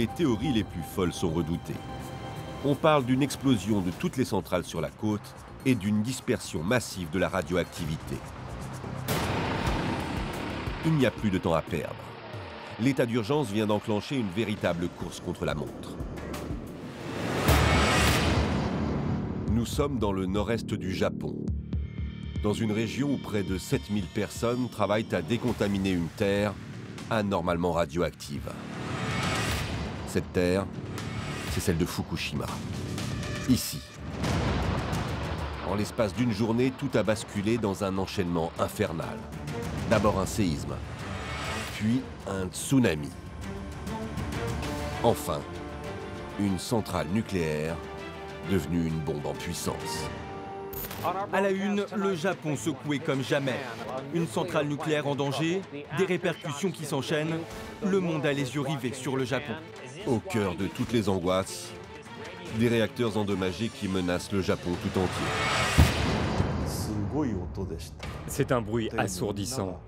et théories les plus folles sont redoutées. On parle d'une explosion de toutes les centrales sur la côte et d'une dispersion massive de la radioactivité. Il n'y a plus de temps à perdre. L'état d'urgence vient d'enclencher une véritable course contre la montre. Nous sommes dans le nord-est du Japon, dans une région où près de 7000 personnes travaillent à décontaminer une terre anormalement radioactive. Cette terre, c'est celle de Fukushima. Ici. En l'espace d'une journée, tout a basculé dans un enchaînement infernal. D'abord un séisme, puis un tsunami. Enfin, une centrale nucléaire devenue une bombe en puissance. À la une, le Japon secoué comme jamais. Une centrale nucléaire en danger, des répercussions qui s'enchaînent. Le monde a les yeux rivés sur le Japon. Au cœur de toutes les angoisses, des réacteurs endommagés qui menacent le Japon tout entier. C'est un bruit assourdissant.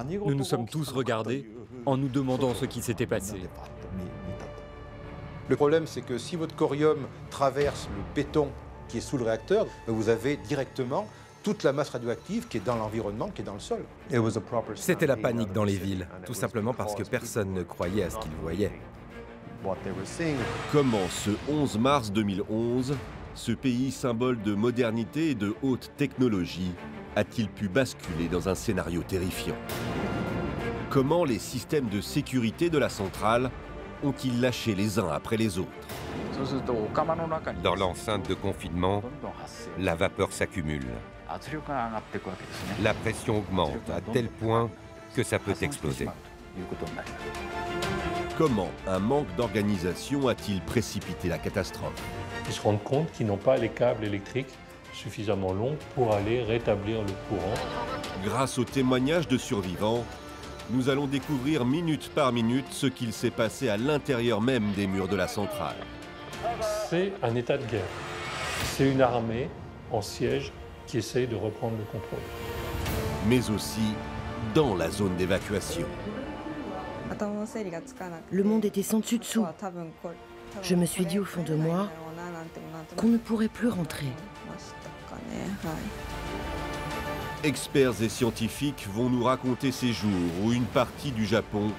Nous nous sommes tous regardés en nous demandant ce qui s'était passé. Le problème, c'est que si votre corium traverse le béton qui est sous le réacteur, vous avez directement toute la masse radioactive qui est dans l'environnement, qui est dans le sol. C'était la panique dans les villes, tout simplement parce que personne ne croyait à ce qu'ils voyaient. Comment ce 11 mars 2011, ce pays symbole de modernité et de haute technologie, a-t-il pu basculer dans un scénario terrifiant? Comment les systèmes de sécurité de la centrale ont-ils lâché les uns après les autres? Dans l'enceinte de confinement, la vapeur s'accumule. La pression augmente à tel point que ça peut exploser. Comment un manque d'organisation a-t-il précipité la catastrophe? Ils se rendent compte qu'ils n'ont pas les câbles électriques suffisamment longs pour aller rétablir le courant. Grâce aux témoignages de survivants, nous allons découvrir minute par minute ce qu'il s'est passé à l'intérieur même des murs de la centrale. C'est un état de guerre. C'est une armée en siège qui essaye de reprendre le contrôle. Mais aussi dans la zone d'évacuation. Le monde était sans dessus dessous. Je me suis dit au fond de moi qu'on ne pourrait plus rentrer. Experts et scientifiques vont nous raconter ces jours où une partie du Japon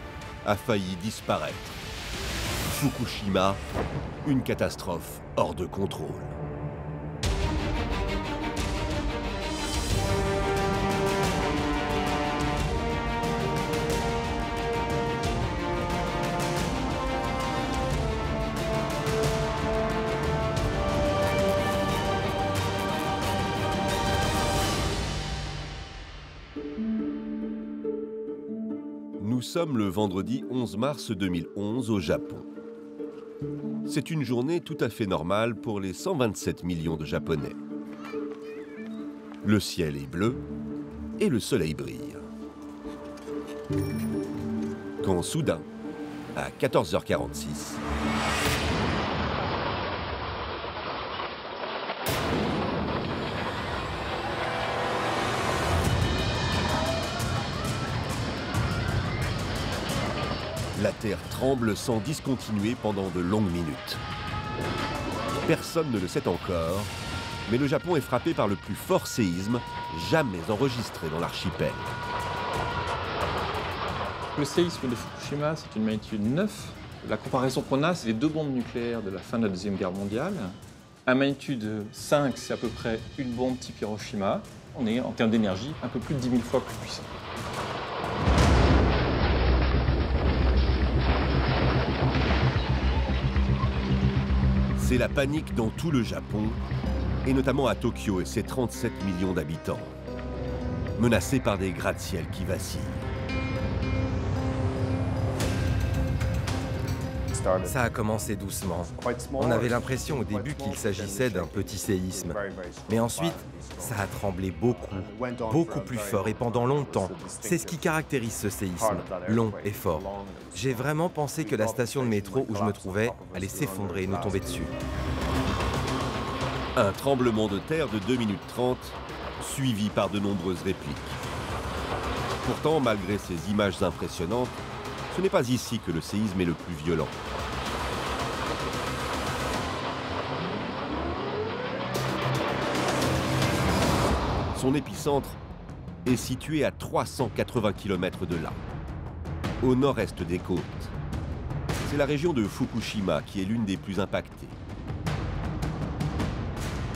a failli disparaître. Fukushima, une catastrophe hors de contrôle. Nous sommes le vendredi 11 mars 2011 au Japon. C'est une journée tout à fait normale pour les 127 millions de Japonais. Le ciel est bleu et le soleil brille. Quand soudain, à 14h46, la Terre tremble sans discontinuer pendant de longues minutes. Personne ne le sait encore, mais le Japon est frappé par le plus fort séisme jamais enregistré dans l'archipel. Le séisme de Fukushima, c'est une magnitude 9. La comparaison qu'on a, c'est les deux bombes nucléaires de la fin de la Deuxième Guerre mondiale. À magnitude 5, c'est à peu près une bombe type Hiroshima. On est, en termes d'énergie, un peu plus de 10 000 fois plus puissant. C'est la panique dans tout le Japon, et notamment à Tokyo et ses 37 millions d'habitants, menacés par des gratte-ciel qui vacillent. Ça a commencé doucement. On avait l'impression au début qu'il s'agissait d'un petit séisme. Mais ensuite, ça a tremblé beaucoup, beaucoup plus fort et pendant longtemps. C'est ce qui caractérise ce séisme, long et fort. J'ai vraiment pensé que la station de métro où je me trouvais allait s'effondrer et nous tomber dessus. Un tremblement de terre de 2 minutes 30, suivi par de nombreuses répliques. Pourtant, malgré ces images impressionnantes, ce n'est pas ici que le séisme est le plus violent. Son épicentre est situé à 380 km de là, au nord-est des côtes. C'est la région de Fukushima qui est l'une des plus impactées.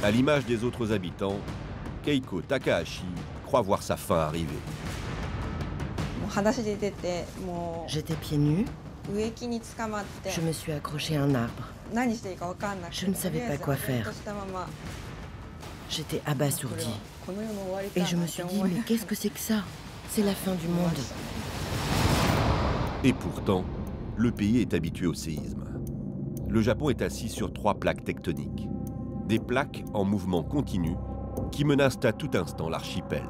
À l'image des autres habitants, Keiko Takahashi croit voir sa fin arriver. J'étais pieds nus. Je me suis accrochée à un arbre. Je ne savais pas quoi faire. J'étais abasourdie. Et je me suis dit, mais qu'est-ce que c'est que ça? C'est la fin du monde. Et pourtant, le pays est habitué au séisme. Le Japon est assis sur 3 plaques tectoniques. Des plaques en mouvement continu qui menacent à tout instant l'archipel.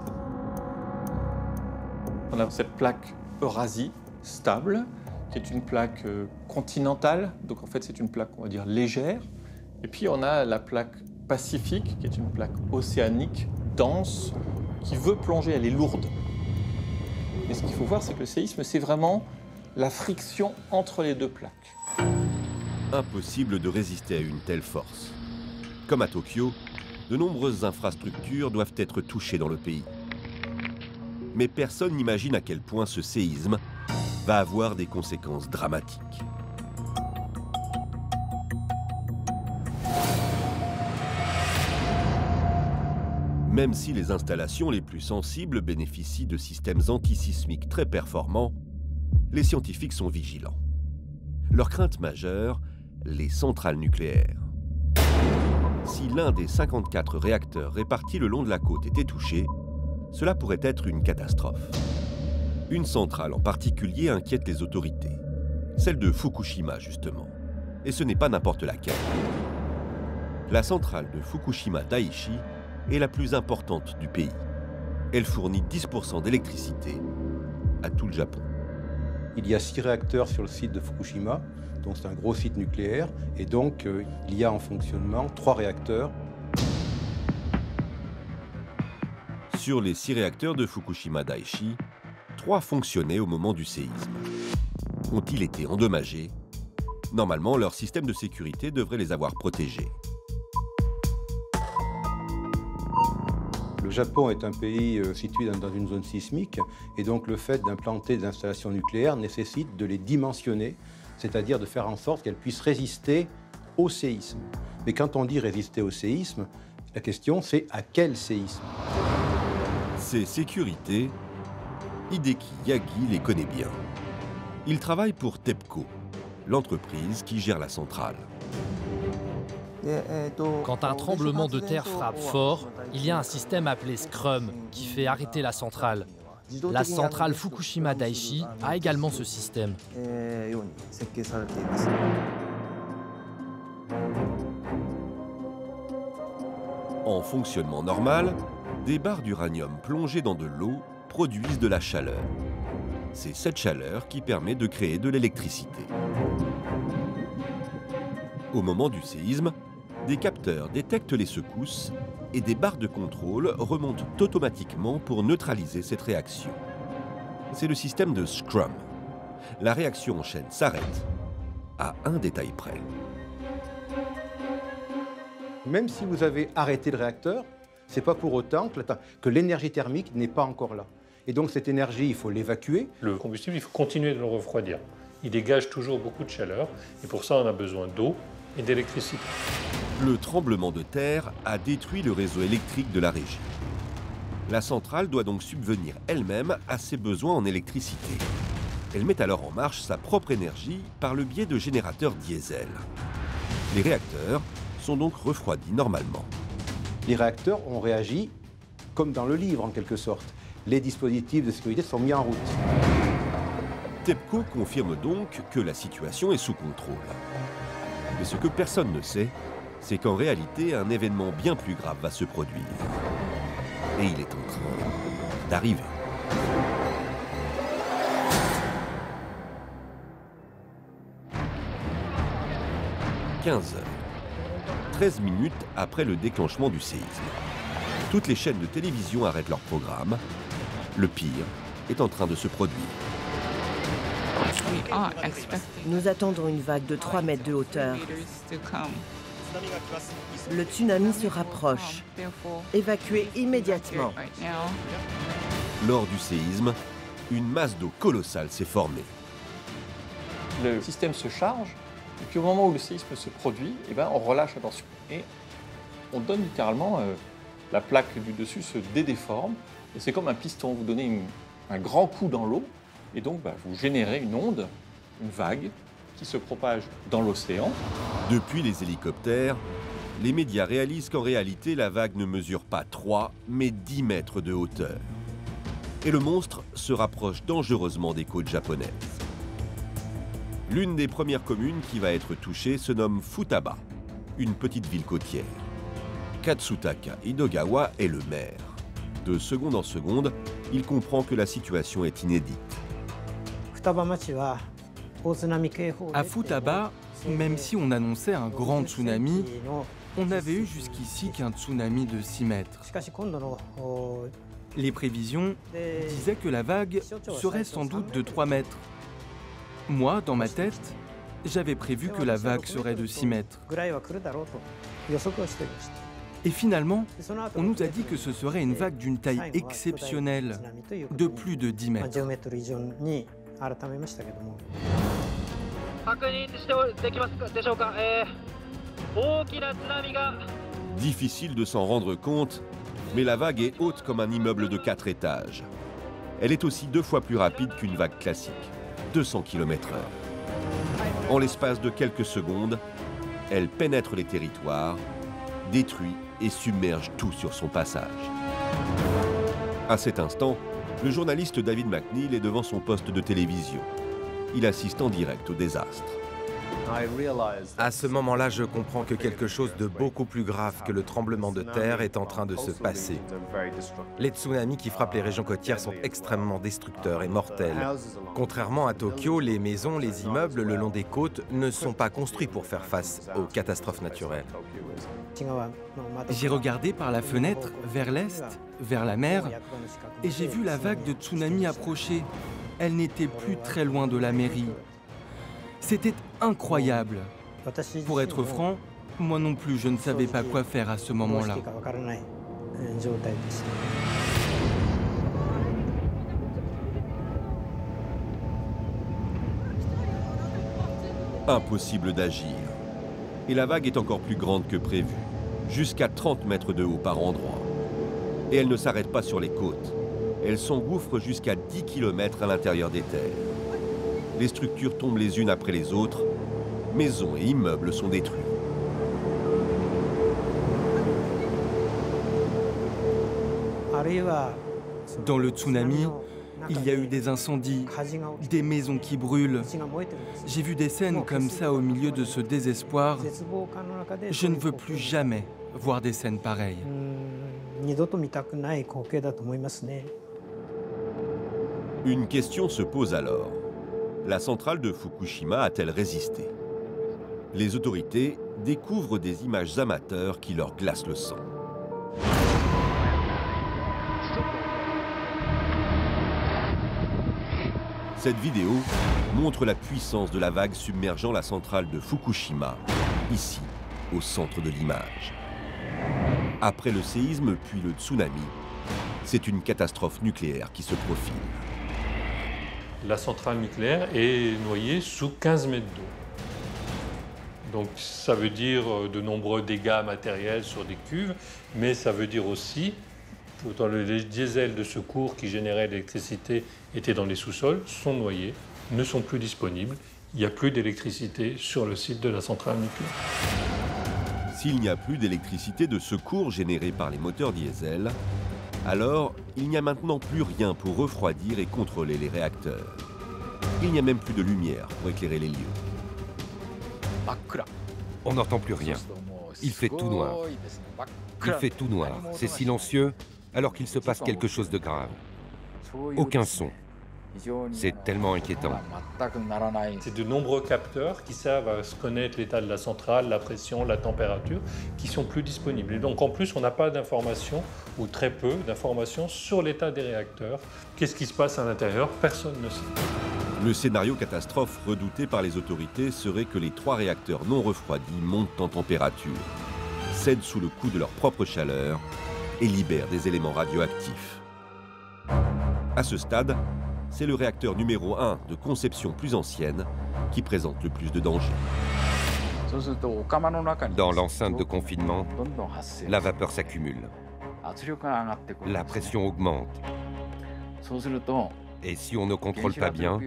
On a cette plaque Eurasie stable, qui est une plaque continentale. Donc en fait, c'est une plaque, on va dire, légère. Et puis on a la plaque Pacifique, qui est une plaque océanique, dense, qui veut plonger, elle est lourde. Et ce qu'il faut voir, c'est que le séisme, c'est vraiment la friction entre les 2 plaques. Impossible de résister à une telle force. Comme à Tokyo, de nombreuses infrastructures doivent être touchées dans le pays. Mais personne n'imagine à quel point ce séisme va avoir des conséquences dramatiques. Même si les installations les plus sensibles bénéficient de systèmes antisismiques très performants, les scientifiques sont vigilants. Leur crainte majeure, les centrales nucléaires. Si l'un des 54 réacteurs répartis le long de la côte était touché, cela pourrait être une catastrophe. Une centrale en particulier inquiète les autorités, celle de Fukushima justement. Et ce n'est pas n'importe laquelle. La centrale de Fukushima Daiichi est la plus importante du pays. Elle fournit 10% d'électricité à tout le Japon. Il y a 6 réacteurs sur le site de Fukushima, donc c'est un gros site nucléaire, et donc il y a en fonctionnement 3 réacteurs. Sur les 6 réacteurs de Fukushima Daiichi, 3 fonctionnaient au moment du séisme. Ont-ils été endommagés? Normalement, leur système de sécurité devrait les avoir protégés. Le Japon est un pays situé dans une zone sismique, et donc le fait d'implanter des installations nucléaires nécessite de les dimensionner, c'est-à-dire de faire en sorte qu'elles puissent résister au séisme. Mais quand on dit résister au séisme, la question c'est à quel séisme? Ces sécurités, Hideki Yagi les connaît bien. Il travaille pour TEPCO, l'entreprise qui gère la centrale. Quand un tremblement de terre frappe fort, il y a un système appelé Scrum qui fait arrêter la centrale. La centrale Fukushima Daiichi a également ce système. En fonctionnement normal, des barres d'uranium plongées dans de l'eau produisent de la chaleur. C'est cette chaleur qui permet de créer de l'électricité. Au moment du séisme, des capteurs détectent les secousses et des barres de contrôle remontent automatiquement pour neutraliser cette réaction. C'est le système de Scrum. La réaction en chaîne s'arrête à un détail près. Même si vous avez arrêté le réacteur, ce n'est pas pour autant que l'énergie thermique n'est pas encore là. Et donc cette énergie, il faut l'évacuer. Le combustible, il faut continuer de le refroidir. Il dégage toujours beaucoup de chaleur et pour ça, on a besoin d'eau et d'électricité. Le tremblement de terre a détruit le réseau électrique de la région. La centrale doit donc subvenir elle-même à ses besoins en électricité. Elle met alors en marche sa propre énergie par le biais de générateurs diesel. Les réacteurs sont donc refroidis normalement. Les réacteurs ont réagi comme dans le livre en quelque sorte. Les dispositifs de sécurité sont mis en route. TEPCO confirme donc que la situation est sous contrôle. Mais ce que personne ne sait, c'est qu'en réalité, un événement bien plus grave va se produire. Et il est en train d'arriver. « 15 heures. 13 minutes après le déclenchement du séisme. Toutes les chaînes de télévision arrêtent leur programme. Le pire est en train de se produire. Nous attendons une vague de 3 mètres de hauteur. Le tsunami se rapproche. Évacuez immédiatement. Lors du séisme, une masse d'eau colossale s'est formée. Le système se charge, et puis au moment où le séisme se produit, eh ben, on relâche la tension. Et on donne littéralement, la plaque du dessus se dédéforme, et c'est comme un piston. Vous donnez un grand coup dans l'eau, et donc vous générez une onde, une vague, qui se propage dans l'océan. Depuis les hélicoptères, les médias réalisent qu'en réalité, la vague ne mesure pas 3, mais 10 mètres de hauteur. Et le monstre se rapproche dangereusement des côtes japonaises. L'une des premières communes qui va être touchée se nomme Futaba, une petite ville côtière. Katsutaka Hidogawa est le maire. De seconde en seconde, il comprend que la situation est inédite. À Futaba, même si on annonçait un grand tsunami, on n'avait eu jusqu'ici qu'un tsunami de 6 mètres. Les prévisions disaient que la vague serait sans doute de 3 mètres. Moi, dans ma tête, j'avais prévu que la vague serait de 6 mètres. Et finalement, on nous a dit que ce serait une vague d'une taille exceptionnelle, de plus de 10 mètres. Difficile de s'en rendre compte, mais la vague est haute comme un immeuble de 4 étages. Elle est aussi 2 fois plus rapide qu'une vague classique, 200 km/h. En l'espace de quelques secondes, elle pénètre les territoires, détruit et submerge tout sur son passage. À cet instant, le journaliste David McNeil est devant son poste de télévision. Il assiste en direct au désastre. À ce moment-là, je comprends que quelque chose de beaucoup plus grave que le tremblement de terre est en train de se passer. Les tsunamis qui frappent les régions côtières sont extrêmement destructeurs et mortels. Contrairement à Tokyo, les maisons, les immeubles le long des côtes ne sont pas construits pour faire face aux catastrophes naturelles. J'ai regardé par la fenêtre vers l'est, vers la mer, et j'ai vu la vague de tsunami approcher. Elle n'était plus très loin de la mairie. C'était incroyable. Pour être franc, moi non plus, je ne savais pas quoi faire à ce moment-là. Impossible d'agir. Et la vague est encore plus grande que prévu, jusqu'à 30 mètres de haut par endroit. Et elle ne s'arrête pas sur les côtes. Elle s'engouffre jusqu'à 10 km à l'intérieur des terres. Les structures tombent les unes après les autres. Maisons et immeubles sont détruits. Dans le tsunami, il y a eu des incendies, des maisons qui brûlent. J'ai vu des scènes comme ça au milieu de ce désespoir. Je ne veux plus jamais voir des scènes pareilles. Une question se pose alors. La centrale de Fukushima a-t-elle résisté? Les autorités découvrent des images amateurs qui leur glacent le sang. Cette vidéo montre la puissance de la vague submergeant la centrale de Fukushima, ici, au centre de l'image. Après le séisme puis le tsunami, c'est une catastrophe nucléaire qui se profile. La centrale nucléaire est noyée sous 15 mètres d'eau. Donc ça veut dire de nombreux dégâts matériels sur des cuves, mais ça veut dire aussi que les diesels de secours qui généraient l'électricité étaient dans les sous-sols, sont noyés, ne sont plus disponibles. Il n'y a plus d'électricité sur le site de la centrale nucléaire. S'il n'y a plus d'électricité de secours générée par les moteurs diesel, alors il n'y a maintenant plus rien pour refroidir et contrôler les réacteurs. Il n'y a même plus de lumière pour éclairer les lieux. On n'entend plus rien. Il fait tout noir. Il fait tout noir. C'est silencieux alors qu'il se passe quelque chose de grave. Aucun son. C'est tellement inquiétant. C'est de nombreux capteurs qui servent à connaître l'état de la centrale, la pression, la température, qui sont plus disponibles. Et donc en plus, on n'a pas d'informations, ou très peu d'informations, sur l'état des réacteurs. Qu'est-ce qui se passe à l'intérieur? Personne ne sait. Le scénario catastrophe redouté par les autorités serait que les 3 réacteurs non refroidis montent en température, cèdent sous le coup de leur propre chaleur et libèrent des éléments radioactifs. À ce stade, c'est le réacteur numéro 1 de conception plus ancienne qui présente le plus de dangers. Dans l'enceinte de confinement, la vapeur s'accumule. La pression augmente. Et si on ne contrôle pas bien,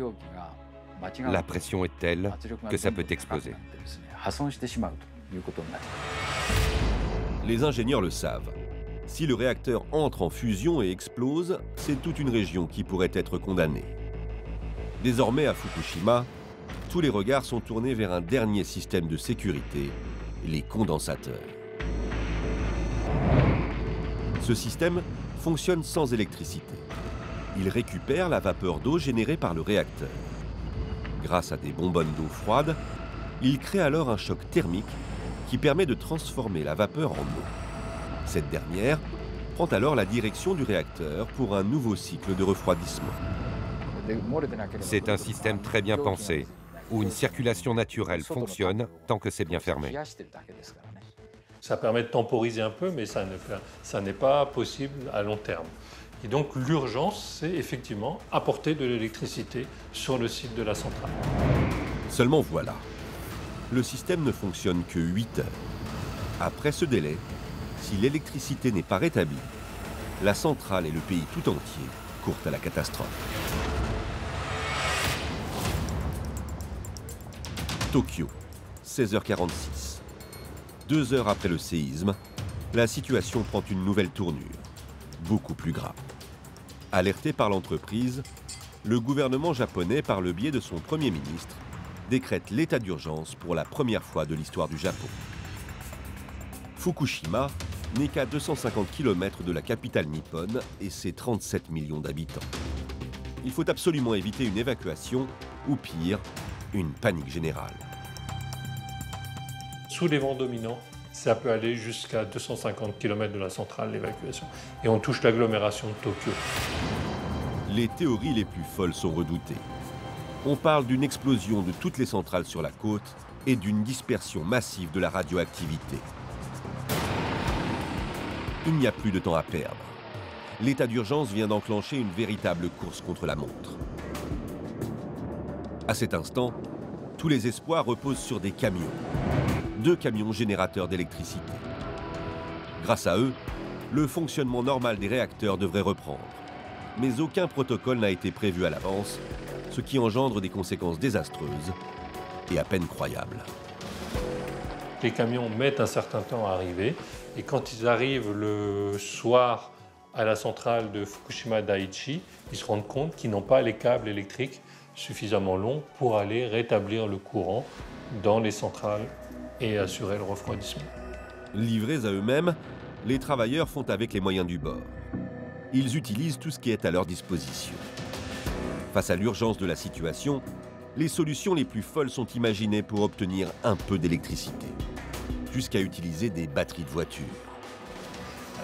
la pression est telle que ça peut exploser. Les ingénieurs le savent. Si le réacteur entre en fusion et explose, c'est toute une région qui pourrait être condamnée. Désormais, à Fukushima, tous les regards sont tournés vers un dernier système de sécurité, les condensateurs. Ce système fonctionne sans électricité. Il récupère la vapeur d'eau générée par le réacteur. Grâce à des bonbonnes d'eau froide, il crée alors un choc thermique qui permet de transformer la vapeur en eau. Cette dernière prend alors la direction du réacteur pour un nouveau cycle de refroidissement. C'est un système très bien pensé, où une circulation naturelle fonctionne tant que c'est bien fermé. Ça permet de temporiser un peu, mais ça n'est pas possible à long terme. Et donc l'urgence, c'est effectivement apporter de l'électricité sur le site de la centrale. Seulement voilà, le système ne fonctionne que 8 heures. Après ce délai, si l'électricité n'est pas rétablie, la centrale et le pays tout entier courent à la catastrophe. Tokyo, 16h46. 2 heures après le séisme, la situation prend une nouvelle tournure, beaucoup plus grave. Alerté par l'entreprise, le gouvernement japonais, par le biais de son Premier ministre, décrète l'état d'urgence pour la première fois de l'histoire du Japon. Fukushima n'est qu'à 250 km de la capitale nippone et ses 37 millions d'habitants. Il faut absolument éviter une évacuation, ou pire, une panique générale. Sous les vents dominants, ça peut aller jusqu'à 250 km de la centrale, l'évacuation. Et on touche l'agglomération de Tokyo. Les théories les plus folles sont redoutées. On parle d'une explosion de toutes les centrales sur la côte et d'une dispersion massive de la radioactivité. Il n'y a plus de temps à perdre. L'état d'urgence vient d'enclencher une véritable course contre la montre. À cet instant, tous les espoirs reposent sur des camions. 2 camions générateurs d'électricité. Grâce à eux, le fonctionnement normal des réacteurs devrait reprendre. Mais aucun protocole n'a été prévu à l'avance, ce qui engendre des conséquences désastreuses et à peine croyables. Les camions mettent un certain temps à arriver, et quand ils arrivent le soir à la centrale de Fukushima Daiichi, ils se rendent compte qu'ils n'ont pas les câbles électriques suffisamment longs pour aller rétablir le courant dans les centrales et assurer le refroidissement. Livrés à eux-mêmes, les travailleurs font avec les moyens du bord. Ils utilisent tout ce qui est à leur disposition. Face à l'urgence de la situation, les solutions les plus folles sont imaginées pour obtenir un peu d'électricité, jusqu'à utiliser des batteries de voitures.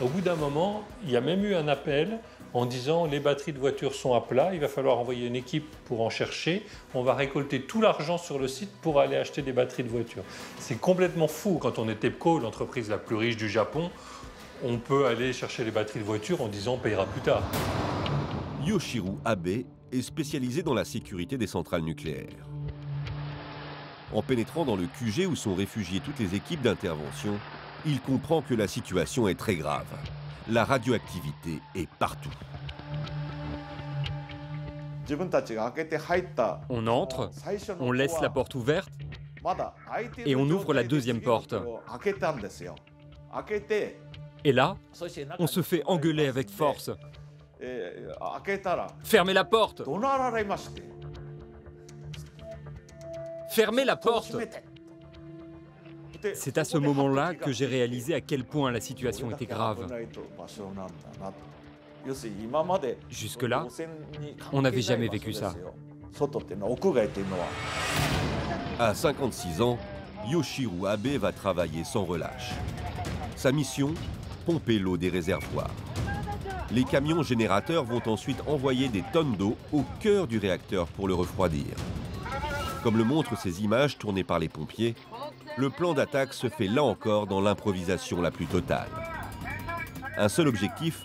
Au bout d'un moment, il y a même eu un appel en disant les batteries de voitures sont à plat, il va falloir envoyer une équipe pour en chercher, on va récolter tout l'argent sur le site pour aller acheter des batteries de voitures. C'est complètement fou. Quand on est TEPCO, l'entreprise la plus riche du Japon, on peut aller chercher les batteries de voitures en disant on payera plus tard. Yoshiro Abe est spécialisé dans la sécurité des centrales nucléaires. En pénétrant dans le QG où sont réfugiées toutes les équipes d'intervention, il comprend que la situation est très grave. La radioactivité est partout. On entre, on laisse la porte ouverte et on ouvre la deuxième porte. Et là, on se fait engueuler avec force. Fermez la porte! Fermez la porte! C'est à ce moment-là que j'ai réalisé à quel point la situation était grave. Jusque-là, on n'avait jamais vécu ça. À 56 ans, Yoshiro Abe va travailler sans relâche. Sa mission, pomper l'eau des réservoirs. Les camions générateurs vont ensuite envoyer des tonnes d'eau au cœur du réacteur pour le refroidir. Comme le montrent ces images tournées par les pompiers, le plan d'attaque se fait là encore dans l'improvisation la plus totale. Un seul objectif,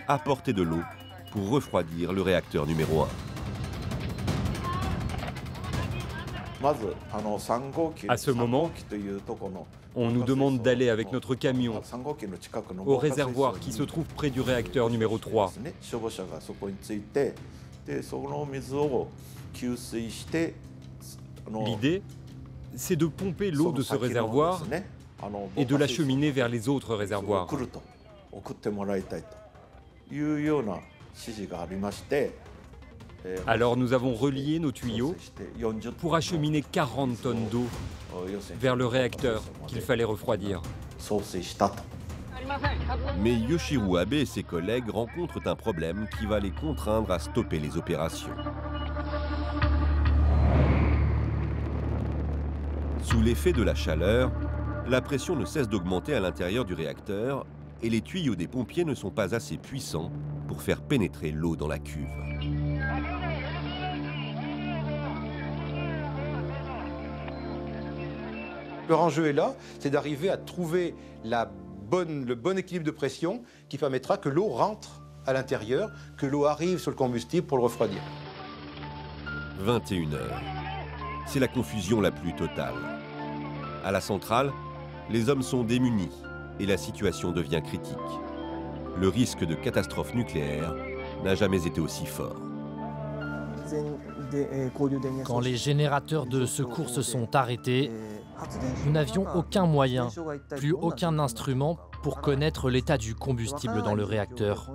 apporter de l'eau pour refroidir le réacteur numéro 1. À ce moment, on nous demande d'aller avec notre camion au réservoir qui se trouve près du réacteur numéro 3. L'idée, c'est de pomper l'eau de ce réservoir et de l'acheminer vers les autres réservoirs. Alors nous avons relié nos tuyaux pour acheminer 40 tonnes d'eau vers le réacteur qu'il fallait refroidir. Mais Yoshiro Abe et ses collègues rencontrent un problème qui va les contraindre à stopper les opérations. Sous l'effet de la chaleur, la pression ne cesse d'augmenter à l'intérieur du réacteur et les tuyaux des pompiers ne sont pas assez puissants pour faire pénétrer l'eau dans la cuve. Leur enjeu est là, c'est d'arriver à trouver le bon équilibre de pression qui permettra que l'eau rentre à l'intérieur, que l'eau arrive sur le combustible pour le refroidir. 21 heures. C'est la confusion la plus totale. À la centrale, les hommes sont démunis et la situation devient critique. Le risque de catastrophe nucléaire n'a jamais été aussi fort. Quand les générateurs de secours se sont arrêtés, nous n'avions aucun moyen, plus aucun instrument pour connaître l'état du combustible dans le réacteur.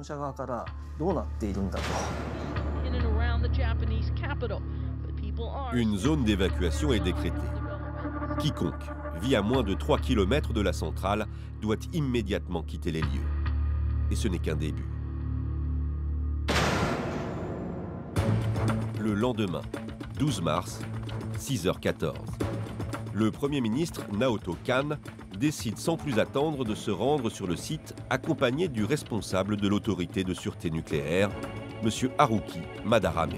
Une zone d'évacuation est décrétée. Quiconque vit à moins de 3 km de la centrale doit immédiatement quitter les lieux. Et ce n'est qu'un début. Le lendemain, 12 mars, 6h14. Le Premier ministre Naoto Kan décide sans plus attendre de se rendre sur le site accompagné du responsable de l'autorité de sûreté nucléaire, M. Haruki Madarame.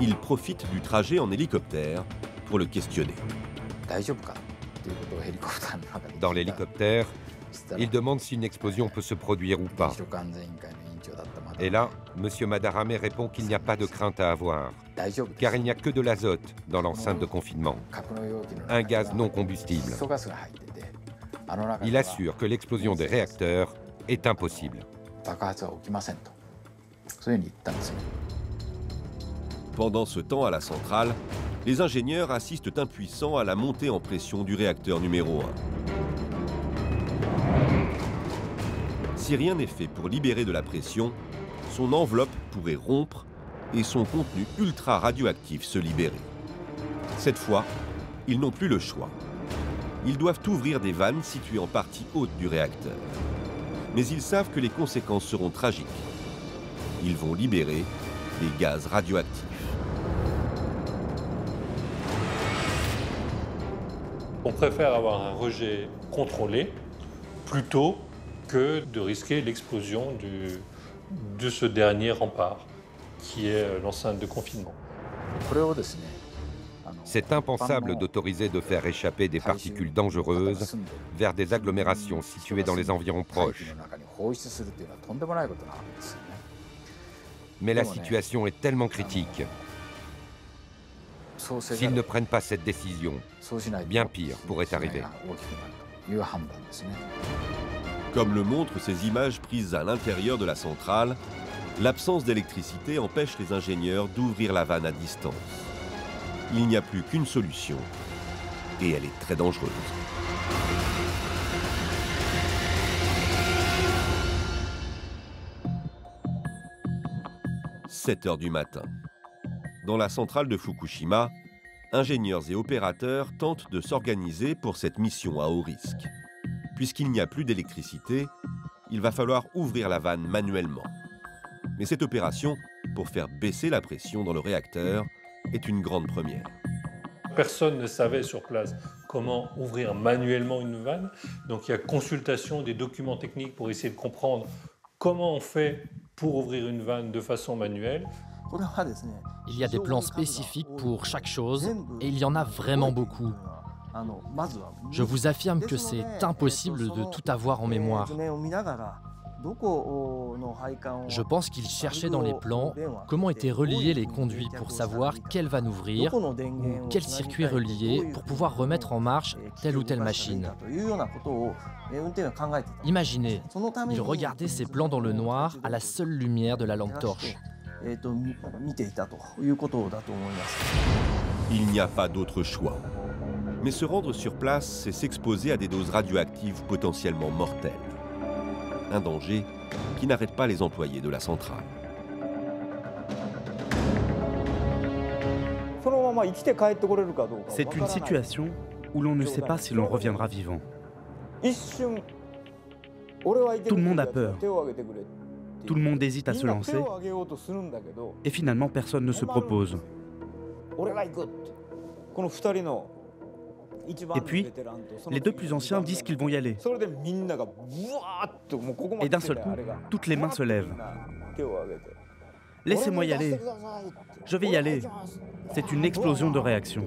Il profite du trajet en hélicoptère pour le questionner. Dans l'hélicoptère, il demande si une explosion peut se produire ou pas. Et là, M. Madarame répond qu'il n'y a pas de crainte à avoir, car il n'y a que de l'azote dans l'enceinte de confinement, un gaz non combustible. Il assure que l'explosion des réacteurs est impossible. Pendant ce temps, à la centrale, les ingénieurs assistent impuissants à la montée en pression du réacteur numéro 1. Si rien n'est fait pour libérer de la pression, son enveloppe pourrait rompre et son contenu ultra radioactif se libérer. Cette fois, ils n'ont plus le choix. Ils doivent ouvrir des vannes situées en partie haute du réacteur. Mais ils savent que les conséquences seront tragiques. Ils vont libérer des gaz radioactifs. On préfère avoir un rejet contrôlé plutôt que de risquer l'explosion de ce dernier rempart, qui est l'enceinte de confinement. C'est impensable d'autoriser de faire échapper des particules dangereuses vers des agglomérations situées dans les environs proches. Mais la situation est tellement critique. S'ils ne prennent pas cette décision, bien pire pourrait arriver. Comme le montrent ces images prises à l'intérieur de la centrale, l'absence d'électricité empêche les ingénieurs d'ouvrir la vanne à distance. Il n'y a plus qu'une solution, et elle est très dangereuse. « 7 heures du matin. Dans la centrale de Fukushima, ingénieurs et opérateurs tentent de s'organiser pour cette mission à haut risque. Puisqu'il n'y a plus d'électricité, il va falloir ouvrir la vanne manuellement. Mais cette opération, pour faire baisser la pression dans le réacteur, est une grande première. Personne ne savait sur place comment ouvrir manuellement une vanne, donc il y a consultation des documents techniques pour essayer de comprendre Comment on fait pour ouvrir une vanne de façon manuelle? Il y a des plans spécifiques pour chaque chose et il y en a vraiment beaucoup. Je vous affirme que c'est impossible de tout avoir en mémoire. Je pense qu'il cherchait dans les plans comment étaient reliés les conduits pour savoir quelle vanne ouvrir ou quel circuit relier pour pouvoir remettre en marche telle ou telle machine. Imaginez, il regardait ces plans dans le noir à la seule lumière de la lampe torche. Il n'y a pas d'autre choix. Mais se rendre sur place, c'est s'exposer à des doses radioactives potentiellement mortelles. Un danger qui n'arrête pas les employés de la centrale. C'est une situation où l'on ne sait pas si l'on reviendra vivant. Tout le monde a peur. Tout le monde hésite à se lancer. Et finalement, personne ne se propose. Et puis, les deux plus anciens disent qu'ils vont y aller. Et d'un seul coup, toutes les mains se lèvent. Laissez-moi y aller. Je vais y aller. C'est une explosion de réaction.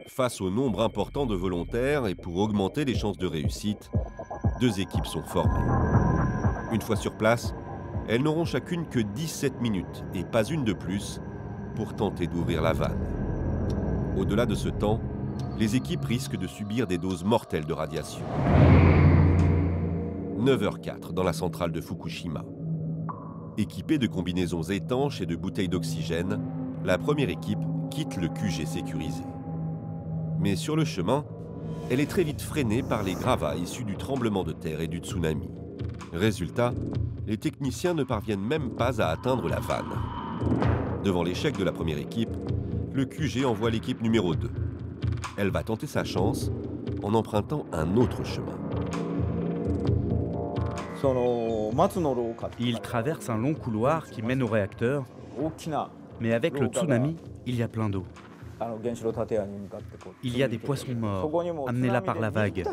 Face au nombre important de volontaires et pour augmenter les chances de réussite, deux équipes sont formées. Une fois sur place, elles n'auront chacune que 17 minutes et pas une de plus pour tenter d'ouvrir la vanne. Au-delà de ce temps, les équipes risquent de subir des doses mortelles de radiation. 9h04 dans la centrale de Fukushima. Équipée de combinaisons étanches et de bouteilles d'oxygène, la première équipe quitte le QG sécurisé. Mais sur le chemin, elle est très vite freinée par les gravats issus du tremblement de terre et du tsunami. Résultat, les techniciens ne parviennent même pas à atteindre la vanne. Devant l'échec de la première équipe, le QG envoie l'équipe numéro 2. Elle va tenter sa chance en empruntant un autre chemin. Il traverse un long couloir qui mène au réacteur, mais avec le tsunami, il y a plein d'eau. Il y a des poissons morts, amenés là par la vague.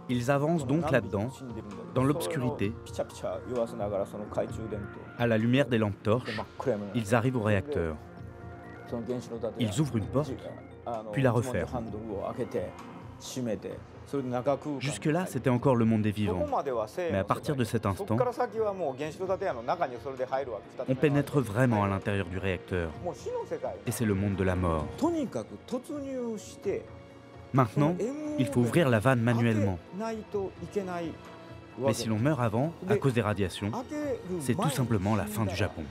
Ils avancent donc là-dedans, dans l'obscurité, à la lumière des lampes torches. Ils arrivent au réacteur. Ils ouvrent une porte, puis la referment. Jusque-là, c'était encore le monde des vivants. Mais à partir de cet instant, on pénètre vraiment à l'intérieur du réacteur. Et c'est le monde de la mort. Maintenant, il faut ouvrir la vanne manuellement. Mais si l'on meurt avant, à cause des radiations, c'est tout simplement la fin du Japon.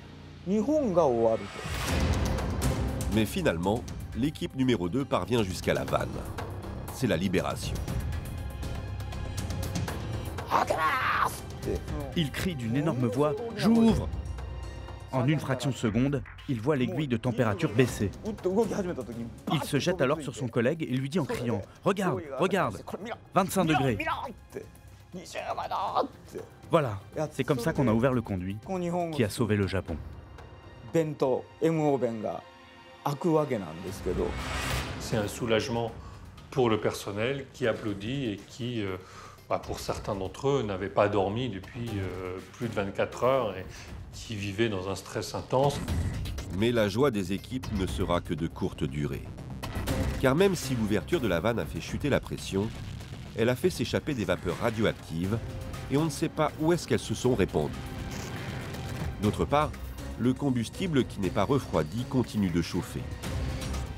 Mais finalement, l'équipe numéro 2 parvient jusqu'à la vanne. C'est la libération. Il crie d'une énorme voix « J'ouvre !» En une fraction de seconde, il voit l'aiguille de température baisser. Il se jette alors sur son collègue et lui dit en criant « Regarde, regarde, 25 degrés !» Voilà, c'est comme ça qu'on a ouvert le conduit qui a sauvé le Japon. C'est un soulagement pour le personnel qui applaudit et qui, pour certains d'entre eux, n'avaient pas dormi depuis plus de 24 heures et qui vivaient dans un stress intense. Mais la joie des équipes ne sera que de courte durée. Car même si l'ouverture de la vanne a fait chuter la pression, elle a fait s'échapper des vapeurs radioactives et on ne sait pas où est-ce qu'elles se sont répandues. D'autre part, le combustible qui n'est pas refroidi continue de chauffer.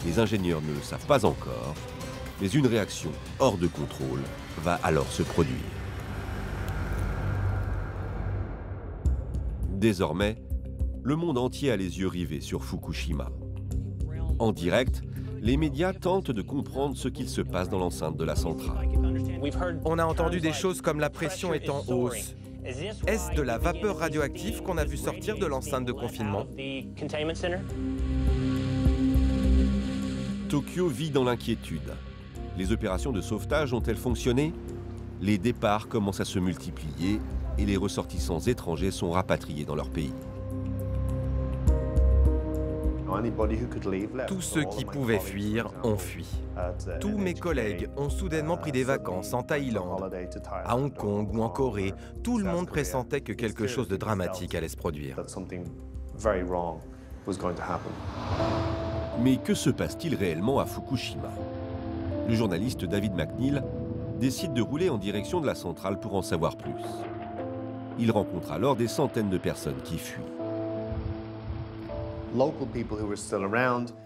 Les ingénieurs ne le savent pas encore, mais une réaction hors de contrôle va alors se produire. Désormais, le monde entier a les yeux rivés sur Fukushima. En direct, les médias tentent de comprendre ce qu'il se passe dans l'enceinte de la centrale. On a entendu des choses comme la pression est en hausse. Est-ce de la vapeur radioactive qu'on a vu sortir de l'enceinte de confinement? Tokyo vit dans l'inquiétude. Les opérations de sauvetage ont-elles fonctionné? Les départs commencent à se multiplier et les ressortissants étrangers sont rapatriés dans leur pays. Tous ceux qui pouvaient fuir ont fui. Tous mes collègues ont soudainement pris des vacances en Thaïlande, à Hong Kong ou en Corée. Tout le monde pressentait que quelque chose de dramatique allait se produire. Mais que se passe-t-il réellement à Fukushima? Le journaliste David McNeil décide de rouler en direction de la centrale pour en savoir plus. Il rencontre alors des centaines de personnes qui fuient.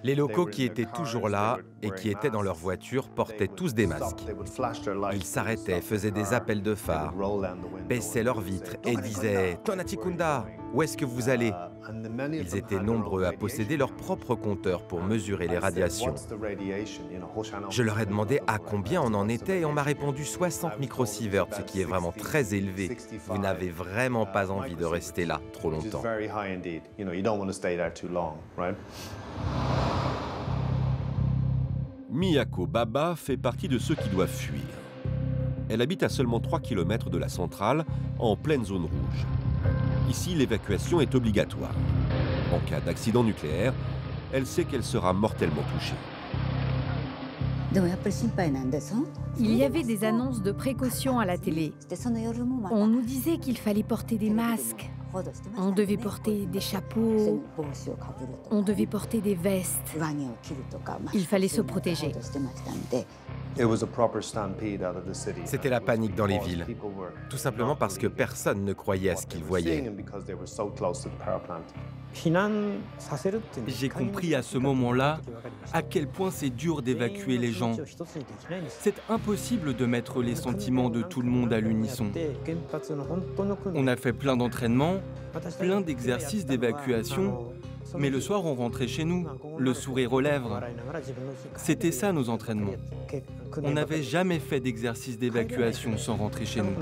Les locaux qui étaient toujours là et qui étaient dans leur voiture portaient tous des masques. Ils s'arrêtaient, faisaient des appels de phare, baissaient leurs vitres et disaient « Tonatikunda, où est-ce que vous allez ?» Ils étaient nombreux à posséder leur propre compteur pour mesurer les radiations. Je leur ai demandé à combien on en était et on m'a répondu 60 microsieverts, ce qui est vraiment très élevé. Vous n'avez vraiment pas envie de rester là trop longtemps. Miyako Baba fait partie de ceux qui doivent fuir. Elle habite à seulement 3 km de la centrale, en pleine zone rouge. Ici, l'évacuation est obligatoire. En cas d'accident nucléaire, elle sait qu'elle sera mortellement touchée. Il y avait des annonces de précaution à la télé. On nous disait qu'il fallait porter des masques. On devait porter des chapeaux. On devait porter des vestes. Il fallait se protéger. C'était la panique dans les villes, tout simplement parce que personne ne croyait à ce qu'ils voyaient. J'ai compris à ce moment-là à quel point c'est dur d'évacuer les gens. C'est impossible de mettre les sentiments de tout le monde à l'unisson. On a fait plein d'entraînements, plein d'exercices d'évacuation, mais le soir on rentrait chez nous, le sourire aux lèvres. C'était ça nos entraînements. On n'avait jamais fait d'exercice d'évacuation sans rentrer chez nous.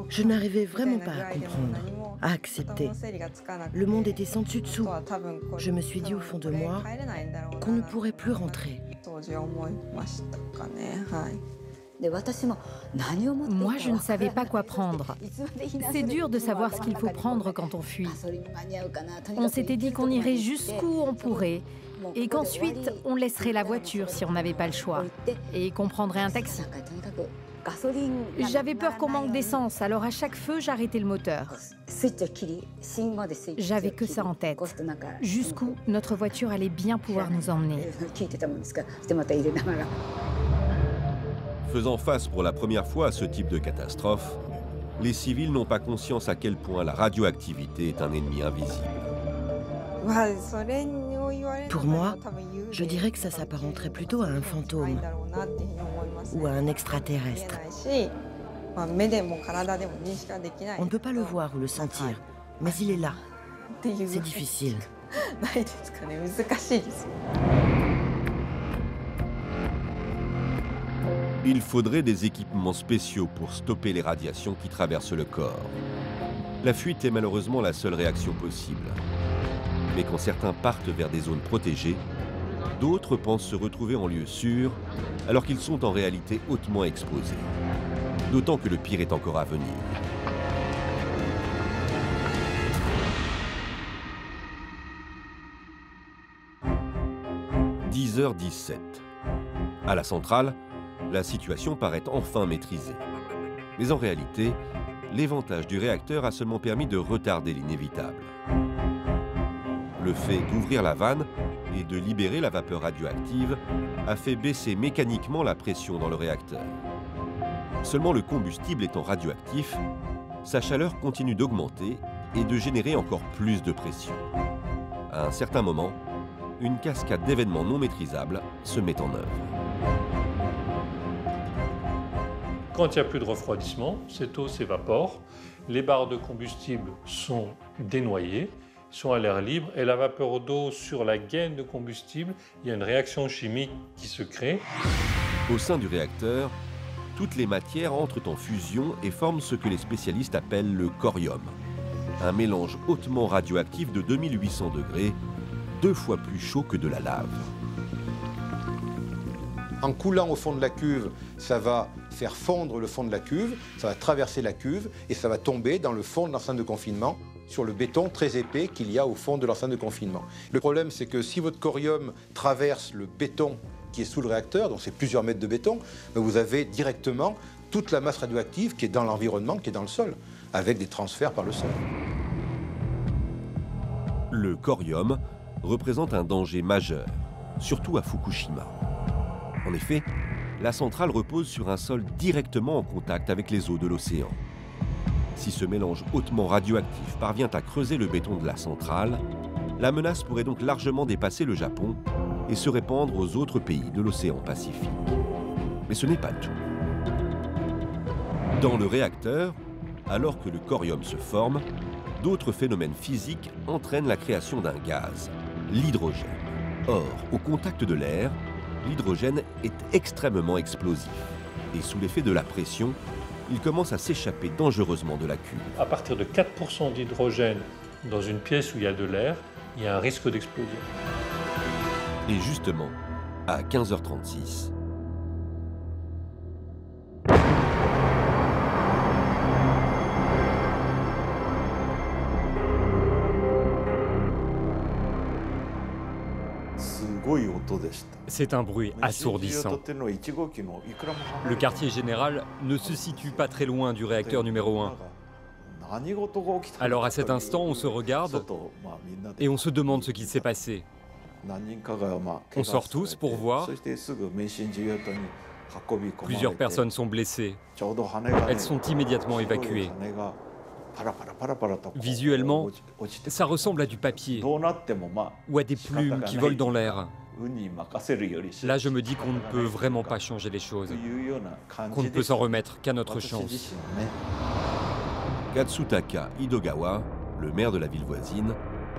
Je n'arrivais vraiment pas à comprendre, à accepter. Le monde était sans dessus dessous. Je me suis dit au fond de moi qu'on ne pourrait plus rentrer. Moi, je ne savais pas quoi prendre. C'est dur de savoir ce qu'il faut prendre quand on fuit. On s'était dit qu'on irait jusqu'où on pourrait et qu'ensuite on laisserait la voiture si on n'avait pas le choix et qu'on prendrait un taxi. J'avais peur qu'on manque d'essence, alors à chaque feu, j'arrêtais le moteur. J'avais que ça en tête. Jusqu'où notre voiture allait bien pouvoir nous emmener. Faisant face pour la première fois à ce type de catastrophe, les civils n'ont pas conscience à quel point la radioactivité est un ennemi invisible. Pour moi, je dirais que ça s'apparenterait plutôt à un fantôme ou à un extraterrestre. On ne peut pas le voir ou le sentir, mais il est là. C'est difficile. Il faudrait des équipements spéciaux pour stopper les radiations qui traversent le corps. La fuite est malheureusement la seule réaction possible. Mais quand certains partent vers des zones protégées, d'autres pensent se retrouver en lieu sûr, alors qu'ils sont en réalité hautement exposés. D'autant que le pire est encore à venir. « 10h17. À la centrale, la situation paraît enfin maîtrisée. Mais en réalité, l'éventage du réacteur a seulement permis de retarder l'inévitable. Le fait d'ouvrir la vanne et de libérer la vapeur radioactive a fait baisser mécaniquement la pression dans le réacteur. Seulement le combustible étant radioactif, sa chaleur continue d'augmenter et de générer encore plus de pression. À un certain moment, une cascade d'événements non maîtrisables se met en œuvre. Quand il n'y a plus de refroidissement, cette eau s'évapore, les barres de combustible sont dénoyées, sont à l'air libre, et la vapeur d'eau sur la gaine de combustible, il y a une réaction chimique qui se crée. Au sein du réacteur, toutes les matières entrent en fusion et forment ce que les spécialistes appellent le corium, un mélange hautement radioactif de 2800 degrés, 2 fois plus chaud que de la lave. En coulant au fond de la cuve, ça va faire fondre le fond de la cuve, ça va traverser la cuve et ça va tomber dans le fond de l'enceinte de confinement. sur le béton très épais qu'il y a au fond de l'enceinte de confinement. Le problème, c'est que si votre corium traverse le béton qui est sous le réacteur, donc c'est plusieurs mètres de béton, vous avez directement toute la masse radioactive qui est dans l'environnement, qui est dans le sol, avec des transferts par le sol. Le corium représente un danger majeur, surtout à Fukushima. En effet, la centrale repose sur un sol directement en contact avec les eaux de l'océan. Si ce mélange hautement radioactif parvient à creuser le béton de la centrale, la menace pourrait donc largement dépasser le Japon et se répandre aux autres pays de l'océan Pacifique. Mais ce n'est pas tout. Dans le réacteur, alors que le corium se forme, d'autres phénomènes physiques entraînent la création d'un gaz, l'hydrogène. Or, au contact de l'air, l'hydrogène est extrêmement explosif. Et sous l'effet de la pression, il commence à s'échapper dangereusement de la cuve. À partir de 4% d'hydrogène dans une pièce où il y a de l'air, il y a un risque d'explosion. Et justement, à 15h36, c'est un bruit assourdissant. Le quartier général ne se situe pas très loin du réacteur numéro 1. Alors à cet instant, on se regarde et on se demande ce qui s'est passé. On sort tous pour voir. Plusieurs personnes sont blessées. Elles sont immédiatement évacuées. Visuellement, ça ressemble à du papier ou à des plumes qui volent dans l'air. Là, je me dis qu'on ne peut vraiment pas changer les choses, qu'on ne peut s'en remettre qu'à notre chance. Katsutaka Hidogawa, le maire de la ville voisine,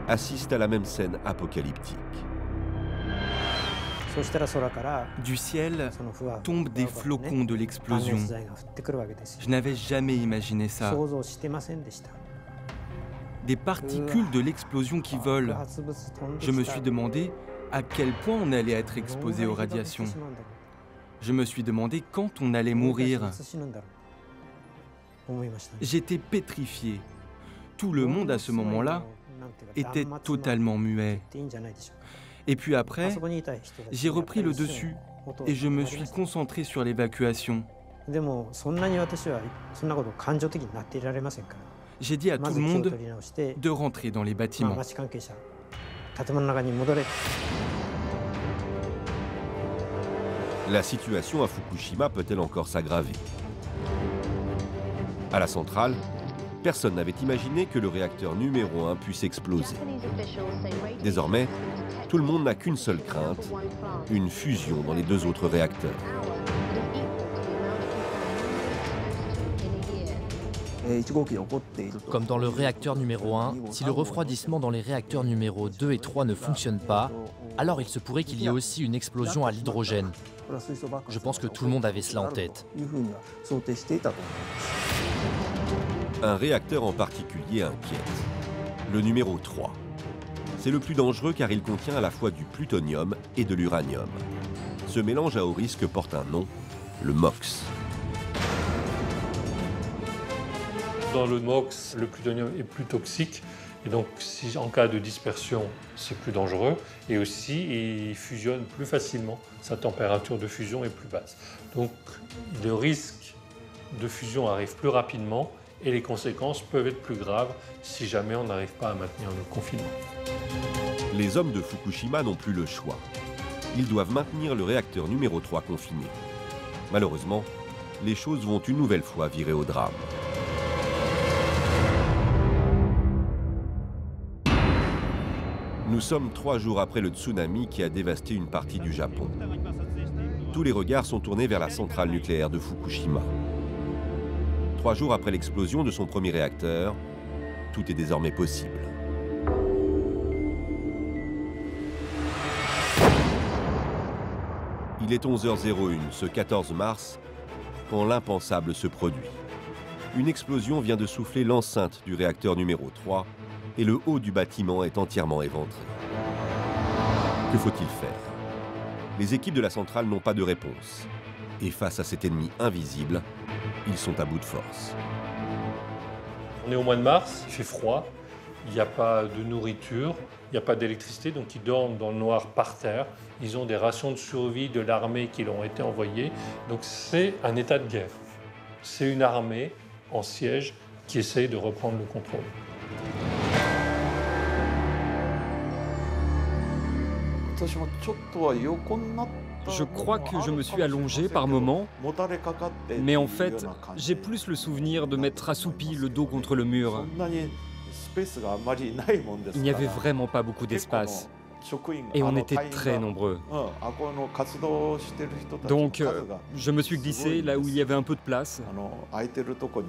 assiste à la même scène apocalyptique. Du ciel tombent des flocons de l'explosion. Je n'avais jamais imaginé ça. Des particules de l'explosion qui volent. Je me suis demandé à quel point on allait être exposé aux radiations. Je me suis demandé quand on allait mourir. J'étais pétrifié. Tout le monde à ce moment-là était totalement muet. Et puis après, j'ai repris le dessus et je me suis concentré sur l'évacuation. J'ai dit à tout le monde de rentrer dans les bâtiments. La situation à Fukushima peut-elle encore s'aggraver? À la centrale, personne n'avait imaginé que le réacteur numéro 1 puisse exploser. Désormais, tout le monde n'a qu'une seule crainte, une fusion dans les deux autres réacteurs. Comme dans le réacteur numéro 1, si le refroidissement dans les réacteurs numéro 2 et 3 ne fonctionne pas, alors il se pourrait qu'il y ait aussi une explosion à l'hydrogène. Je pense que tout le monde avait cela en tête. Un réacteur en particulier inquiète, le numéro 3. C'est le plus dangereux car il contient à la fois du plutonium et de l'uranium. Ce mélange à haut risque porte un nom, le MOX. Dans le MOX, le plutonium est plus toxique. Et donc, si, en cas de dispersion, c'est plus dangereux. Et aussi, il fusionne plus facilement. Sa température de fusion est plus basse. Donc, le risque de fusion arrive plus rapidement et les conséquences peuvent être plus graves si jamais on n'arrive pas à maintenir le confinement. Les hommes de Fukushima n'ont plus le choix. Ils doivent maintenir le réacteur numéro 3 confiné. Malheureusement, les choses vont une nouvelle fois virer au drame. Nous sommes 3 jours après le tsunami qui a dévasté une partie du Japon. Tous les regards sont tournés vers la centrale nucléaire de Fukushima. 3 jours après l'explosion de son premier réacteur, tout est désormais possible. Il est 11h01 ce 14 mars quand l'impensable se produit. Une explosion vient de souffler l'enceinte du réacteur numéro 3 et le haut du bâtiment est entièrement éventré. Que faut-il faire? Les équipes de la centrale n'ont pas de réponse. Et face à cet ennemi invisible, ils sont à bout de force. On est au mois de mars, il fait froid, Il n'y a pas de nourriture, il n'y a pas d'électricité, donc ils dorment dans le noir par terre. Ils ont des rations de survie de l'armée qui leur ont été envoyées. Donc c'est un état de guerre. C'est une armée en siège qui essaye de reprendre le contrôle. Je crois que je me suis allongé par moments, mais en fait, j'ai plus le souvenir de m'être assoupi le dos contre le mur. Il n'y avait vraiment pas beaucoup d'espace. Et on était très nombreux. Donc, je me suis glissé là où il y avait un peu de place.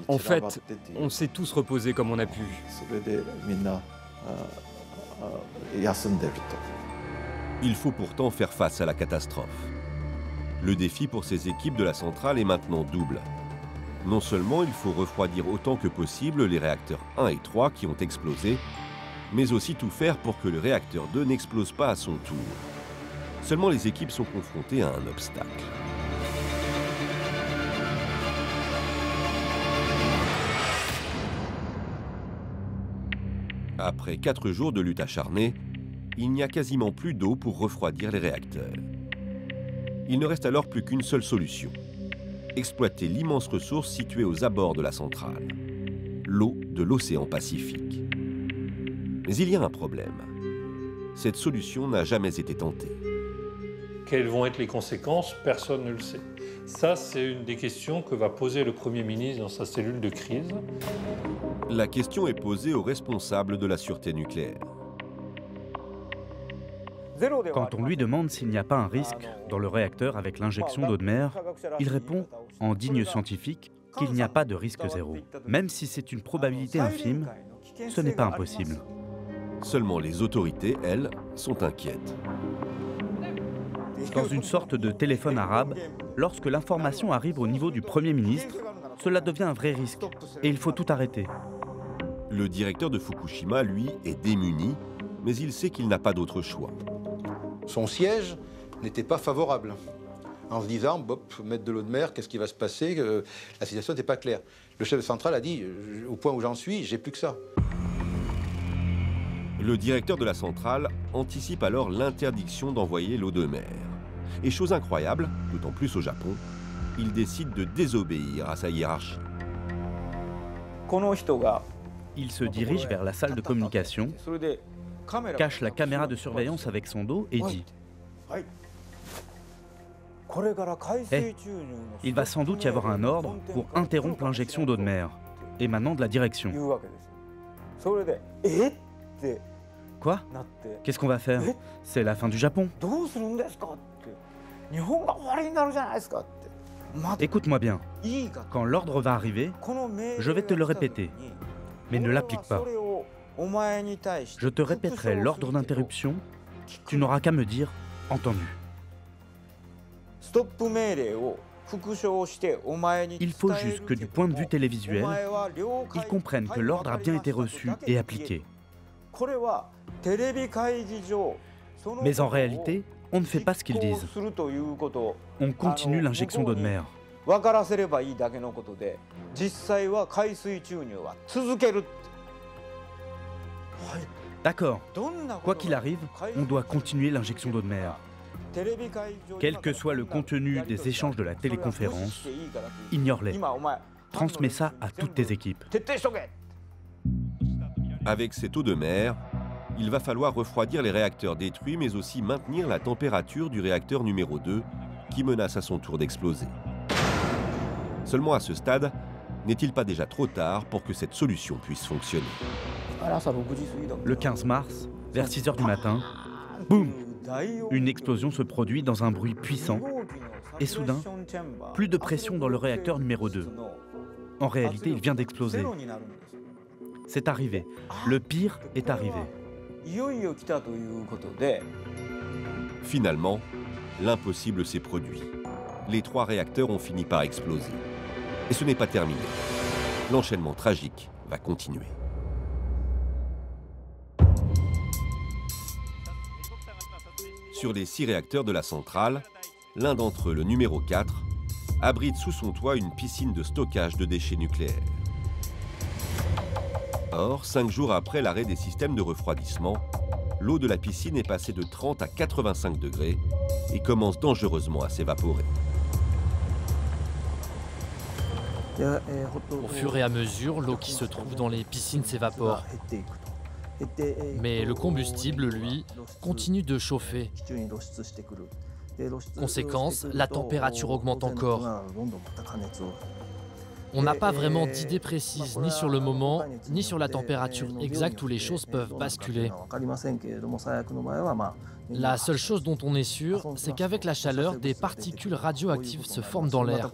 En fait, on s'est tous reposés comme on a pu. Il faut pourtant faire face à la catastrophe. Le défi pour ces équipes de la centrale est maintenant double. Non seulement il faut refroidir autant que possible les réacteurs 1 et 3 qui ont explosé, mais aussi tout faire pour que le réacteur 2 n'explose pas à son tour. Seulement les équipes sont confrontées à un obstacle. Après 4 jours de lutte acharnée, il n'y a quasiment plus d'eau pour refroidir les réacteurs. Il ne reste alors plus qu'une seule solution. Exploiter l'immense ressource située aux abords de la centrale. L'eau de l'océan Pacifique. Mais il y a un problème. Cette solution n'a jamais été tentée. Quelles vont être les conséquences? Personne ne le sait. Ça, c'est une des questions que va poser le Premier ministre dans sa cellule de crise. La question est posée aux responsables de la sûreté nucléaire. Quand on lui demande s'il n'y a pas un risque dans le réacteur avec l'injection d'eau de mer, il répond, en digne scientifique, qu'il n'y a pas de risque zéro. Même si c'est une probabilité infime, ce n'est pas impossible. Seulement les autorités, elles, sont inquiètes. Dans une sorte de téléphone arabe, lorsque l'information arrive au niveau du Premier ministre, cela devient un vrai risque et il faut tout arrêter. Le directeur de Fukushima, lui, est démuni, mais il sait qu'il n'a pas d'autre choix. Son siège n'était pas favorable. En se disant, bop, mettre de l'eau de mer, qu'est-ce qui va se passer? La situation n'était pas claire. Le chef de centrale a dit, au point où j'en suis, j'ai plus que ça. Le directeur de la centrale anticipe alors l'interdiction d'envoyer l'eau de mer. Et chose incroyable, d'autant plus au Japon, il décide de désobéir à sa hiérarchie. Il se dirige vers la salle de communication, cache la caméra de surveillance avec son dos et dit « Hey, il va sans doute y avoir un ordre pour interrompre l'injection d'eau de mer, émanant de la direction. » Quoi? Qu'est-ce qu'on va faire? C'est la fin du Japon. Écoute-moi bien, quand l'ordre va arriver, je vais te le répéter, mais ne l'applique pas. Je te répéterai l'ordre d'interruption, tu n'auras qu'à me dire « entendu ». Il faut juste que du point de vue télévisuel, ils comprennent que l'ordre a bien été reçu et appliqué. Mais en réalité, on ne fait pas ce qu'ils disent. On continue l'injection d'eau de mer. D'accord. Quoi qu'il arrive, on doit continuer l'injection d'eau de mer. Quel que soit le contenu des échanges de la téléconférence, ignore-les. Transmets ça à toutes tes équipes. Avec cette eau de mer, il va falloir refroidir les réacteurs détruits, mais aussi maintenir la température du réacteur numéro 2, qui menace à son tour d'exploser. Seulement à ce stade, n'est-il pas déjà trop tard pour que cette solution puisse fonctionner? Le 15 mars, vers 6 h du matin, boum! Une explosion se produit dans un bruit puissant, et soudain, plus de pression dans le réacteur numéro 2. En réalité, il vient d'exploser. C'est arrivé. Le pire est arrivé. Finalement, l'impossible s'est produit. Les 3 réacteurs ont fini par exploser. Et ce n'est pas terminé. L'enchaînement tragique va continuer. Sur les 6 réacteurs de la centrale, l'un d'entre eux, le numéro 4, abrite sous son toit une piscine de stockage de déchets nucléaires. Or, 5 jours après l'arrêt des systèmes de refroidissement, l'eau de la piscine est passée de 30 à 85 degrés et commence dangereusement à s'évaporer. Au fur et à mesure, l'eau qui se trouve dans les piscines s'évapore. Mais le combustible, lui, continue de chauffer. Conséquence, la température augmente encore. On n'a pas vraiment d'idée précise ni sur le moment, ni sur la température exacte où les choses peuvent basculer. La seule chose dont on est sûr, c'est qu'avec la chaleur, des particules radioactives se forment dans l'air.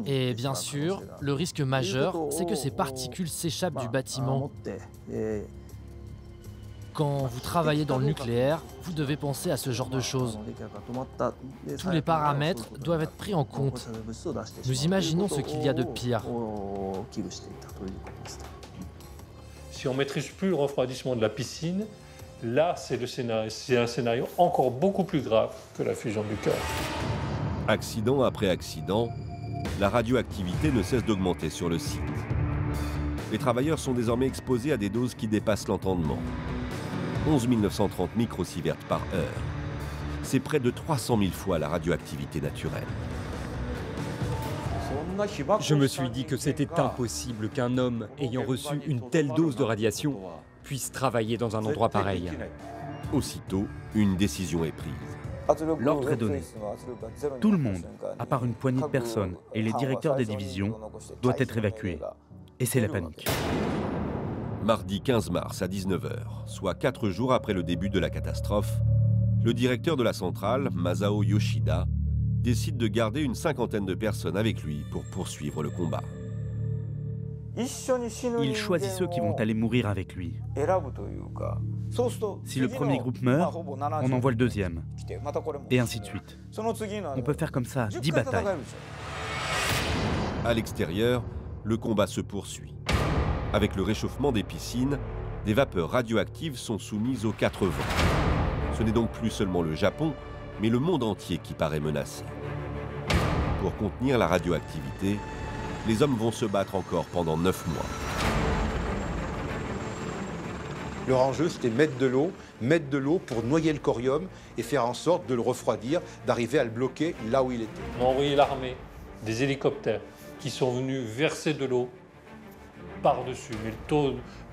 Et bien sûr, le risque majeur, c'est que ces particules s'échappent du bâtiment. Quand vous travaillez dans le nucléaire, vous devez penser à ce genre de choses. Tous les paramètres doivent être pris en compte. Nous imaginons ce qu'il y a de pire. Si on ne maîtrise plus le refroidissement de la piscine, là, c'est un scénario encore beaucoup plus grave que la fusion du cœur. Accident après accident, la radioactivité ne cesse d'augmenter sur le site. Les travailleurs sont désormais exposés à des doses qui dépassent l'entendement. 11 930 microsieverts par heure. C'est près de 300 000 fois la radioactivité naturelle. Je me suis dit que c'était impossible qu'un homme ayant reçu une telle dose de radiation puisse travailler dans un endroit pareil. Aussitôt, une décision est prise. L'ordre est donné. Tout le monde, à part une poignée de personnes et les directeurs des divisions, doit être évacué. Et c'est la panique. Mardi 15 mars à 19 h, soit 4 jours après le début de la catastrophe, le directeur de la centrale, Masao Yoshida, décide de garder une cinquantaine de personnes avec lui pour poursuivre le combat. Il choisit ceux qui vont aller mourir avec lui. Si le premier groupe meurt, on envoie le deuxième. Et ainsi de suite. On peut faire comme ça 10 batailles. À l'extérieur, le combat se poursuit. Avec le réchauffement des piscines, des vapeurs radioactives sont soumises aux 4 vents. Ce n'est donc plus seulement le Japon, mais le monde entier qui paraît menacé. Pour contenir la radioactivité, les hommes vont se battre encore pendant 9 mois. Leur enjeu, c'était mettre de l'eau pour noyer le corium et faire en sorte de le refroidir, d'arriver à le bloquer là où il était. On a envoyé l'armée, des hélicoptères qui sont venus verser de l'eau par-dessus. Mais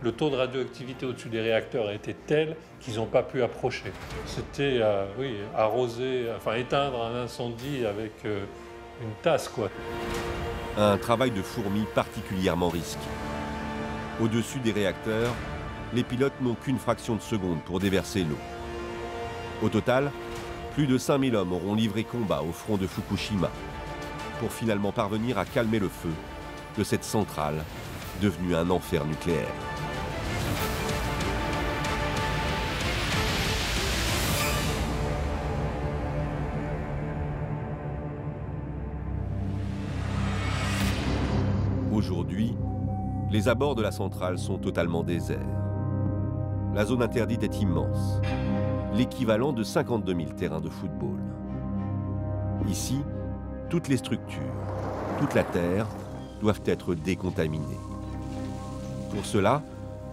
le taux de radioactivité au-dessus des réacteurs a été tel qu'ils n'ont pas pu approcher. C'était arroser, enfin éteindre un incendie avec une tasse, quoi. Un travail de fourmi particulièrement risqué. Au-dessus des réacteurs, les pilotes n'ont qu'une fraction de seconde pour déverser l'eau. Au total, plus de 5000 hommes auront livré combat au front de Fukushima pour finalement parvenir à calmer le feu de cette centrale devenue un enfer nucléaire. Aujourd'hui, les abords de la centrale sont totalement déserts. La zone interdite est immense, l'équivalent de 52 000 terrains de football. Ici, toutes les structures, toute la terre doivent être décontaminées. Pour cela,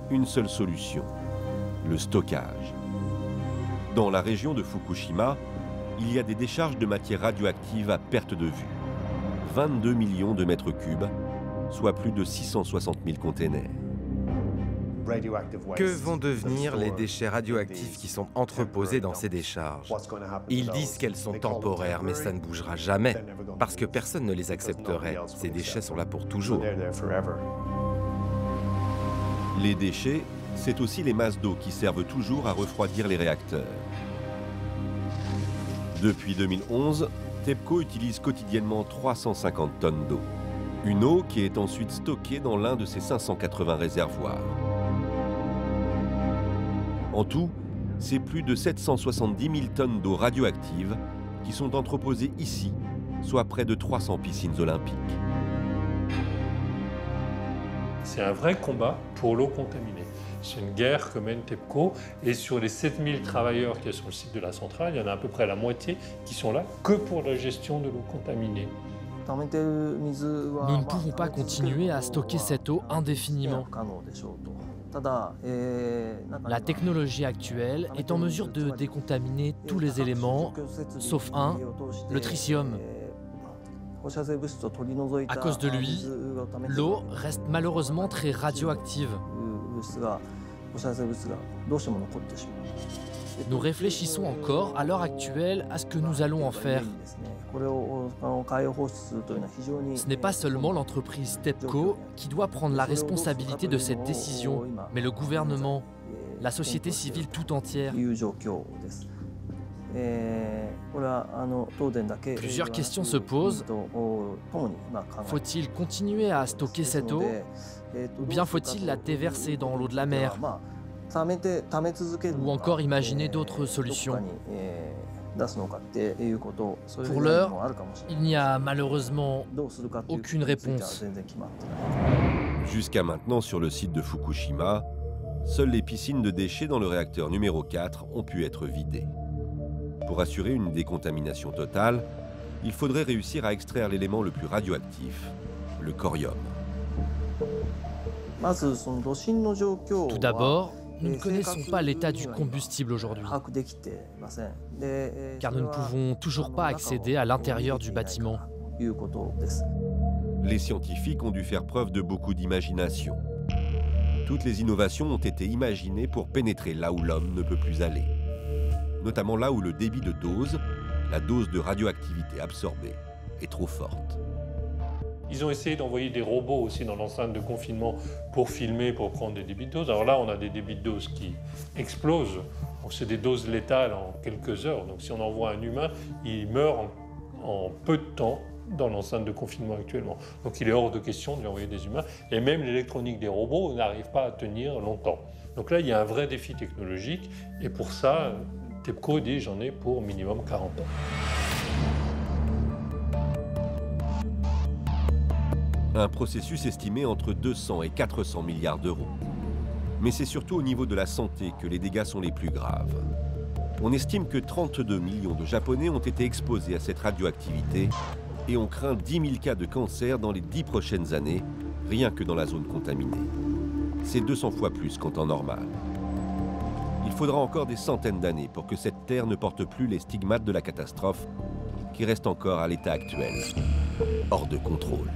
une seule solution, le stockage. Dans la région de Fukushima, il y a des décharges de matières radioactives à perte de vue. 22 millions de mètres cubes, soit plus de 660 000 containers. Que vont devenir les déchets radioactifs qui sont entreposés dans ces décharges? Ils disent qu'elles sont temporaires, mais ça ne bougera jamais, parce que personne ne les accepterait. Ces déchets sont là pour toujours. Les déchets, c'est aussi les masses d'eau qui servent toujours à refroidir les réacteurs. Depuis 2011, TEPCO utilise quotidiennement 350 tonnes d'eau. Une eau qui est ensuite stockée dans l'un de ses 580 réservoirs. En tout, c'est plus de 770 000 tonnes d'eau radioactive qui sont entreposées ici, soit près de 300 piscines olympiques. C'est un vrai combat pour l'eau contaminée. C'est une guerre que mène TEPCO, et sur les 7000 travailleurs qui sont sur le site de la centrale, il y en a à peu près la moitié qui sont là que pour la gestion de l'eau contaminée. Nous ne pouvons pas continuer à stocker cette eau indéfiniment. La technologie actuelle est en mesure de décontaminer tous les éléments, sauf un, le tritium. À cause de lui, l'eau reste malheureusement très radioactive. Nous réfléchissons encore à l'heure actuelle à ce que nous allons en faire. Ce n'est pas seulement l'entreprise TEPCO qui doit prendre la responsabilité de cette décision, mais le gouvernement, la société civile tout entière. Plusieurs questions se posent. Faut-il continuer à stocker cette eau ou bien faut-il la déverser dans l'eau de la mer? Ou encore imaginer d'autres solutions? Pour l'heure, il n'y a malheureusement aucune réponse. Jusqu'à maintenant, sur le site de Fukushima, seules les piscines de déchets dans le réacteur numéro 4 ont pu être vidées. Pour assurer une décontamination totale, il faudrait réussir à extraire l'élément le plus radioactif, le corium. Tout d'abord, nous ne connaissons pas l'état du combustible aujourd'hui, car nous ne pouvons toujours pas accéder à l'intérieur du bâtiment. Les scientifiques ont dû faire preuve de beaucoup d'imagination. Toutes les innovations ont été imaginées pour pénétrer là où l'homme ne peut plus aller, notamment là où le débit de dose, la dose de radioactivité absorbée, est trop forte. Ils ont essayé d'envoyer des robots aussi dans l'enceinte de confinement pour filmer, pour prendre des débits de dose. Alors là, on a des débits de dose qui explosent. C'est des doses létales en quelques heures. Donc si on envoie un humain, il meurt en peu de temps dans l'enceinte de confinement actuellement. Donc il est hors de question de lui envoyer des humains. Et même l'électronique des robots n'arrive pas à tenir longtemps. Donc là, il y a un vrai défi technologique. Et pour ça, TEPCO dit j'en ai pour minimum 40 ans. Un processus estimé entre 200 et 400 milliards d'euros. Mais c'est surtout au niveau de la santé que les dégâts sont les plus graves. On estime que 32 millions de Japonais ont été exposés à cette radioactivité et on craint 10 000 cas de cancer dans les 10 prochaines années, rien que dans la zone contaminée. C'est 200 fois plus qu'en temps normal. Il faudra encore des centaines d'années pour que cette terre ne porte plus les stigmates de la catastrophe qui reste encore à l'état actuel, hors de contrôle.